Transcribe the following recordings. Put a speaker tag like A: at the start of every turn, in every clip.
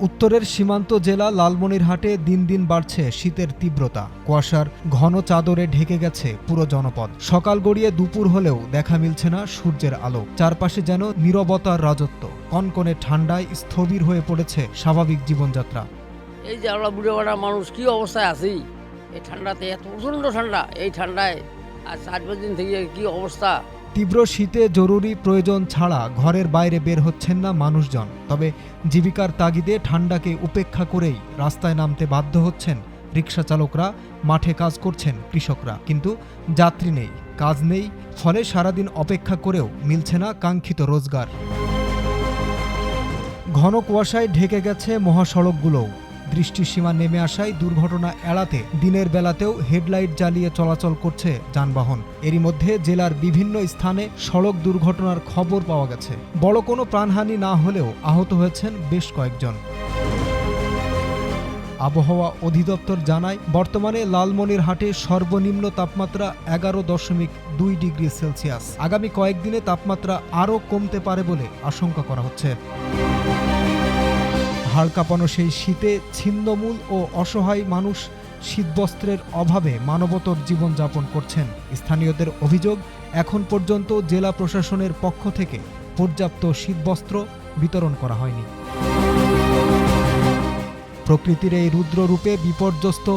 A: উত্তরের সীমান্ত জেলা লালমনিরহাটে দিন দিন বাড়ছে শীতের তীব্রতা। কুয়াশার ঘন চাদরে ঢেকে গেছে পুরো জনপদ। সকাল গড়িয়ে দুপুর হলেও দেখা মিলছে না সূর্যের আলো। চারপাশে যেন নীরবতার রাজত্ব। কনকনে ঠান্ডায় স্থবির হয়ে পড়েছে স্বাভাবিক জীবনযাত্রা।
B: এই যে আমরা বুড়ে বাড়া মানুষ কি অবস্থায় আছি, এই ঠান্ডাতে এত প্রচণ্ড ঠান্ডা, এই ঠান্ডায় আর 4-5 দিন থেকে কি অবস্থা।
A: তীব্র শীতে জরুরি প্রয়োজন ছাড়া ঘরের বাইরে বের হচ্ছেন না মানুষজন। তবে জীবিকার তাগিদে ঠান্ডাকে উপেক্ষা করেই রাস্তায় নামতে বাধ্য হচ্ছেন রিকশা চালকরা, মাঠে কাজ করছেন কৃষকরা। কিন্তু যাত্রী নেই, কাজ নেই, ফলে সারাদিন অপেক্ষা করেও মিলছে না কাঙ্ক্ষিত রোজগার। ঘন কুয়াশায় ঢেকে গেছে মহাসড়কগুলোও। দৃষ্টিসীমা নেমে আসায় দুর্ঘটনা এড়াতে দিনের বেলাতেও হেডলাইট জ্বালিয়ে চলাচল করছে যানবাহন। এরই মধ্যে জেলার বিভিন্ন স্থানে সড়ক দুর্ঘটনার খবর পাওয়া গেছে। বড় কোনো প্রাণহানি না হলেও আহত হয়েছেন বেশ কয়েকজন। আবহাওয়া অধিদপ্তর জানায়, বর্তমানে লালমনিরহাটে সর্বনিম্ন তাপমাত্রা 11.2 ডিগ্রি সেলসিয়াস। আগামী কয়েকদিনে তাপমাত্রা আরও কমতে পারে বলে আশঙ্কা করা হচ্ছে। হাড় কাঁপানো সেই শীতে ছিন্নমূল ও অসহায় মানুষ শীতবস্ত্রের অভাবে মানবতর জীবনযাপন করছেন। স্থানীয়দের অভিযোগ, এখন পর্যন্ত জেলা প্রশাসনের পক্ষ থেকে পর্যাপ্ত শীতবস্ত্র বিতরণ করা হয়নি। প্রকৃতির এই রুদ্ররূপে বিপর্যস্ত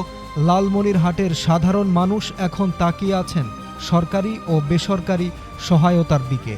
A: লালমনিরহাটের সাধারণ মানুষ এখন তাকিয়ে আছেন সরকারি ও বেসরকারি সহায়তার দিকে।